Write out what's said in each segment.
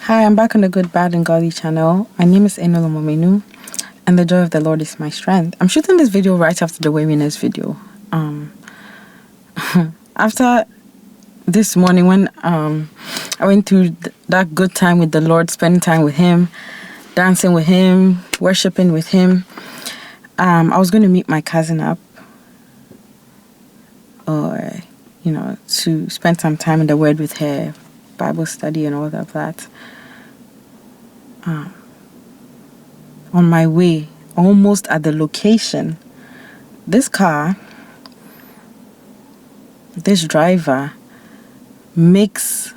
Hi, I'm back on the Good, Bad, and Godly channel. My name is Enola Momenu, and the joy of the Lord is my strength. I'm shooting this video right after the weariness video. After this morning when I went through that good time with the Lord, spending time with Him, dancing with Him, worshiping with Him, I was going to meet my cousin up, or to spend some time in the Word with her, Bible study and all of that. On my way, almost at the location, this driver makes,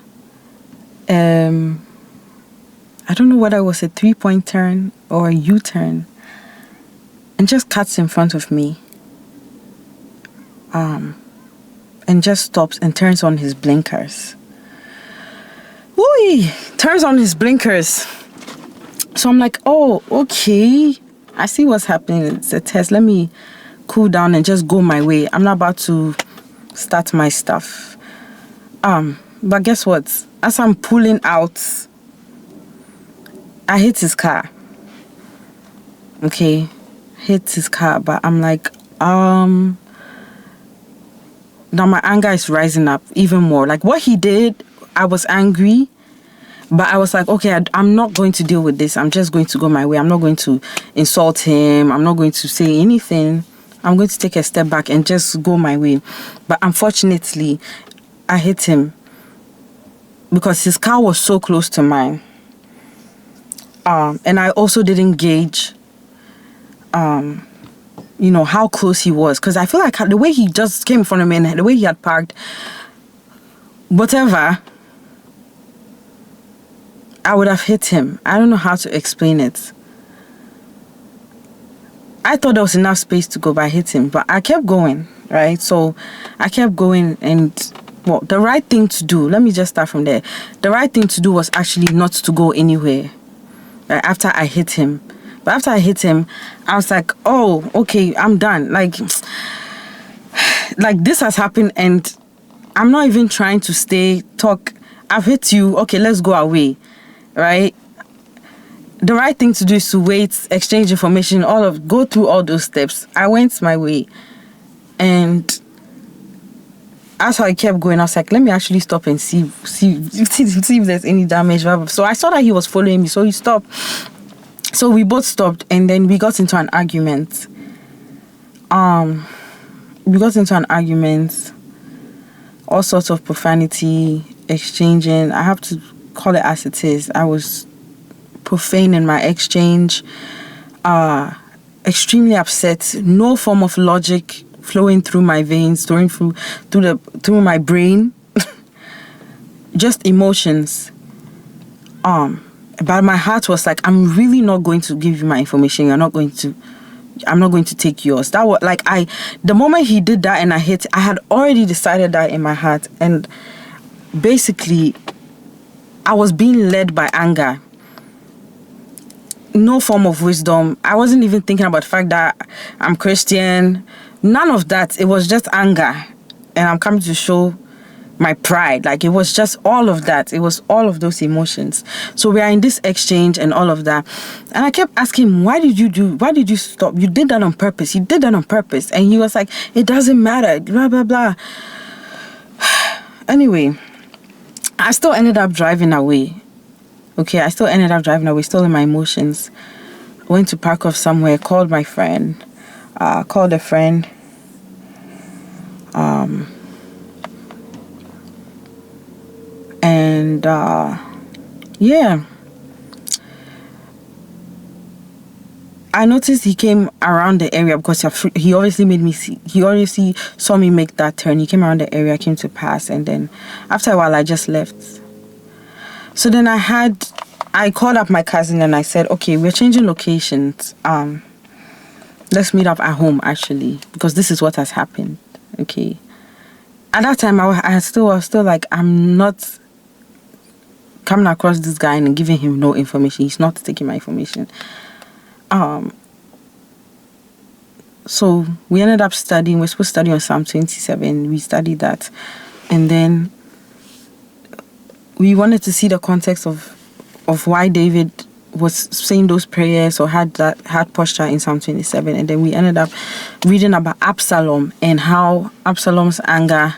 I don't know whether it was a 3-point turn or a U-turn, and just cuts in front of me, and just stops and turns on his blinkers. Whee! Turns on his blinkers. So I'm like, oh, okay. I see what's happening. It's a test. Let me cool down and just go my way. I'm not about to start my stuff. But guess what? As I'm pulling out, I hit his car. Okay. Hit his car. But I'm like, now my anger is rising up even more. Like what he did, I was angry. But I was like, okay, I'm not going to deal with this. I'm just going to go my way. I'm not going to insult him. I'm not going to say anything. I'm going to take a step back and just go my way. But unfortunately, I hit him because his car was so close to mine. And I also didn't gauge, how close he was. Because I feel like the way he just came in front of me and the way he had parked, whatever, I would have hit him. I don't know how to explain it. I thought there was enough space to go, but I hit him. But I kept going, right? So I kept going, and the right thing to do, let me just start from there. The right thing to do was actually not to go anywhere, right, after I hit him. But after I hit him, I was like, oh, okay, I'm done. Like this has happened, and I'm not even trying to talk. I've hit you. Okay, let's go away. Right? The right thing to do is to wait, exchange information, go through all those steps. I went my way, and as I kept going, I was like, let me actually stop and see if there's any damage. So I saw that he was following me, so he stopped. So we both stopped, and then we got into an argument. All sorts of profanity exchanging. I have to call it as it is. I was profane in my exchange, extremely upset, no form of logic flowing through my veins, through my brain, just emotions. But my heart was like, I'm really not going to give you my information. I'm not going to take yours. That was like the moment he did that and I had already decided that in my heart, and basically I was being led by anger. No form of wisdom. I wasn't even thinking about the fact that I'm Christian. None of that. It was just anger. And I'm coming to show my pride. Like, it was just all of that. It was all of those emotions. So we are in this exchange and all of that. And I kept asking him, why did you stop? You did that on purpose. You did that on purpose. And he was like, it doesn't matter. Blah, blah, blah. Anyway, I still ended up driving away. Okay, I still ended up driving away, still in my emotions. Went to park off somewhere, called my friend, called a friend. Yeah. I noticed he came around the area because he obviously saw me make that turn. He came around the area, came to pass, and then after a while I just left. So then I called up my cousin and I said, okay, we're changing locations. Let's meet up at home actually, because this is what has happened. Okay. At that time I was still like, I'm not coming across this guy and giving him no information. He's not taking my information. So we ended up studying. We're supposed to study on Psalm 27. We studied that. And then we wanted to see the context of of why David was saying those prayers or had that heart posture in Psalm 27. And then we ended up reading about Absalom and how Absalom's anger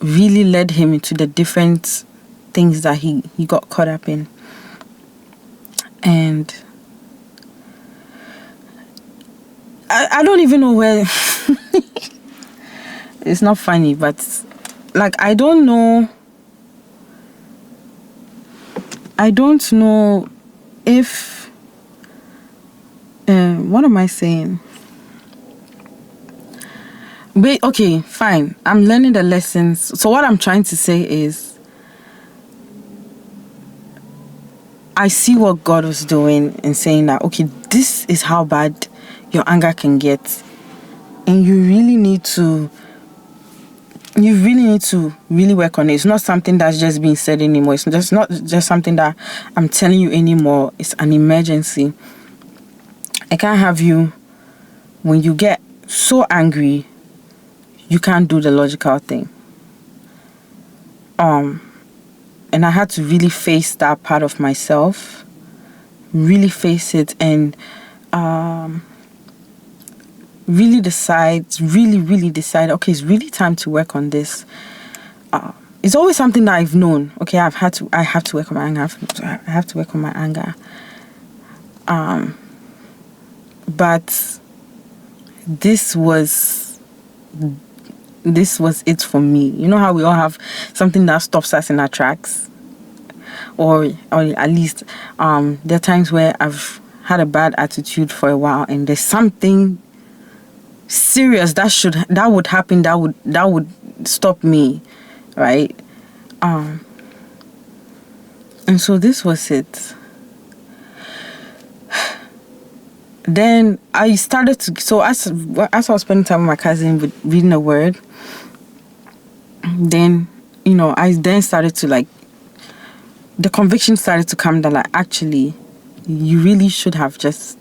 really led him into the different things that he got caught up in. And I don't even know where it's not funny, but like I don't know if what am I saying? Wait, okay, fine. I'm learning the lessons. So what I'm trying to say is I see what God was doing and saying that, okay, this is how bad your anger can get. And you really need to really work on it. It's not something that's just being said anymore. It's just not just something that I'm telling you anymore. It's an emergency. I can't have you, when you get so angry, you can't do the logical thing. And I had to really face that part of myself, really face it, and really decide, okay, it's really time to work on this. It's always something that I've known. Okay, I have to work on my anger. I have to work on my anger. But this was it for me. You know how we all have something that stops us in our tracks, or at least there are times where I've had a bad attitude for a while, and there's something serious that would happen that would stop me, right? And so this was it. Then I started to, so as I was spending time with my cousin with reading the word, then I then started to, like, the conviction started to come that, like, actually you really should have just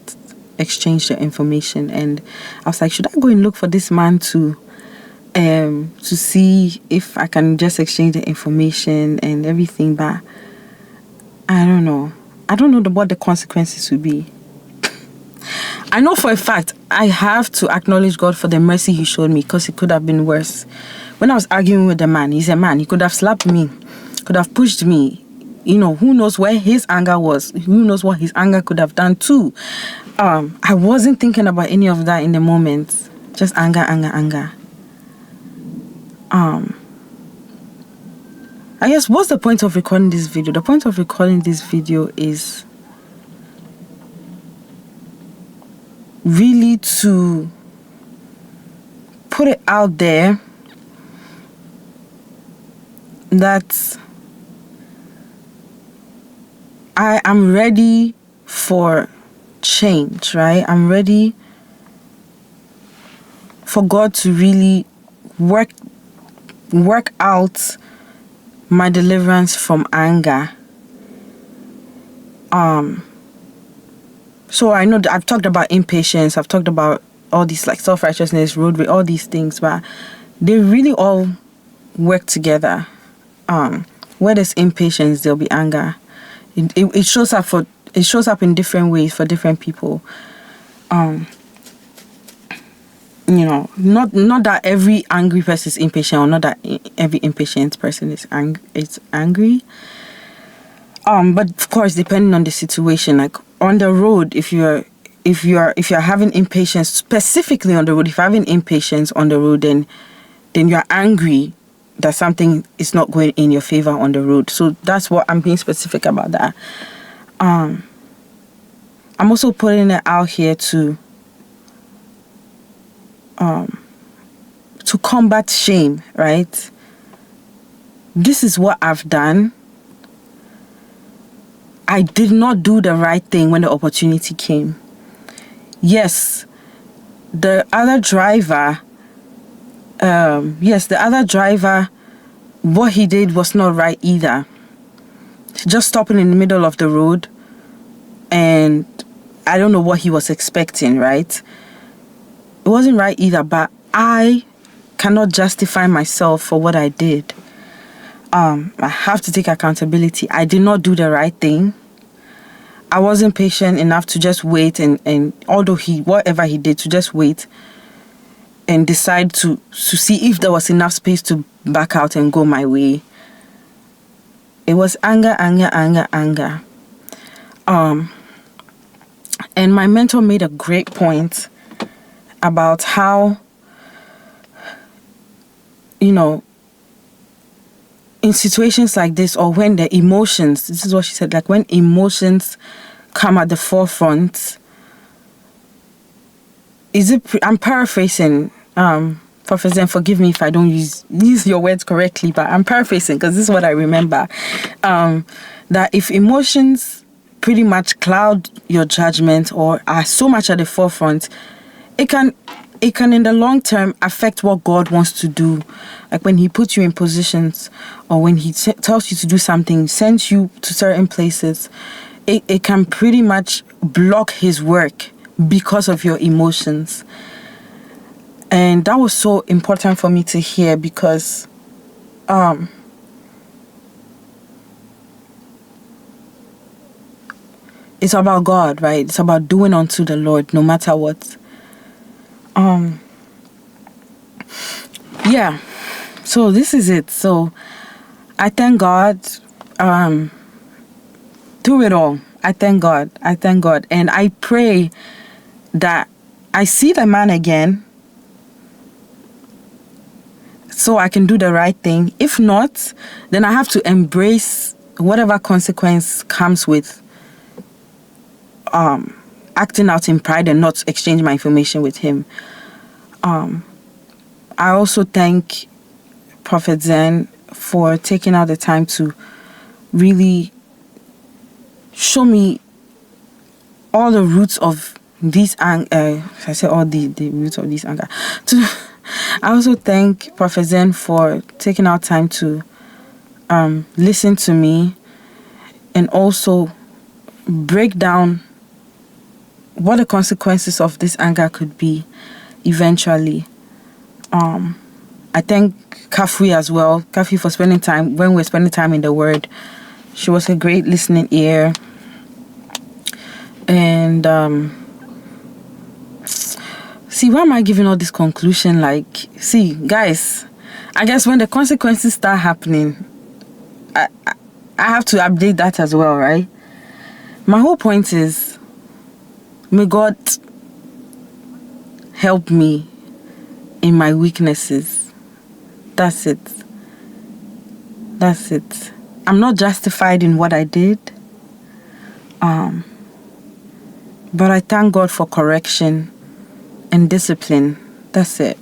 exchanged the information. And I was like, should I go and look for this man to see if I can just exchange the information and everything? But I don't know what the consequences would be. I know for a fact I have to acknowledge God for the mercy he showed me, because it could have been worse. When I was arguing with the man, he's a man. He could have slapped me, could have pushed me. Who knows where his anger was? Who knows what his anger could have done too? I wasn't thinking about any of that in the moment. Just anger. I guess what's the point of recording this video? The point of recording this video is really to put it out there that I am ready for change, right? I'm ready for God to really work out my deliverance from anger. So I know that I've talked about impatience, I've talked about all these, like, self-righteousness, road rage, all these things, but they really all work together. Where there's impatience, there'll be anger. It shows up in different ways for different people. Not that every angry person is impatient, or not that every impatient person is angry. But of course, depending on the situation, like on the road, if you're having impatience, specifically on the road, if you're having impatience on the road, then you're angry that something is not going in your favor on the road. So that's what I'm being specific about that. I'm also putting it out here to combat shame, right? This is what I've done. I did not do the right thing when the opportunity came. Yes, the other driver, what he did was not right either. Just stopping in the middle of the road, and I don't know what he was expecting, right? It wasn't right either, but I cannot justify myself for what I did. I have to take accountability. I did not do the right thing. I wasn't patient enough to just wait and although whatever he did, to just wait and decide to see if there was enough space to back out and go my way. It was anger. And my mentor made a great point about how, in situations like this, or when the emotions, this is what she said, like when emotions come at the forefront, I'm paraphrasing, Professor, and forgive me if I don't use your words correctly, but I'm paraphrasing because this is what I remember, that if emotions pretty much cloud your judgment or are so much at the forefront, it can in the long term affect what God wants to do. Like when he puts you in positions, or when he tells you to do something, sends you to certain places, it can pretty much block his work because of your emotions. And that was so important for me to hear, because it's about God, right? It's about doing unto the Lord no matter what. Yeah. So this is it. So I thank God through it all. I thank God. And I pray that I see the man again so I can do the right thing. If not, then I have to embrace whatever consequence comes with acting out in pride and not exchange my information with him. I also thank Prophet Zen for taking out the time to really show me all the roots of these I say all the roots of this anger. I also thank Prophet Zen for taking out time to listen to me and also break down what the consequences of this anger could be eventually. I thank Kafui as well. Kafui for spending time, when we're spending time in the Word. She was a great listening ear. And see, why am I giving all this conclusion? Like, see, guys, I guess when the consequences start happening, I have to update that as well, right? My whole point is, may God help me in my weaknesses. That's it. I'm not justified in what I did. But I thank God for correction and discipline. That's it.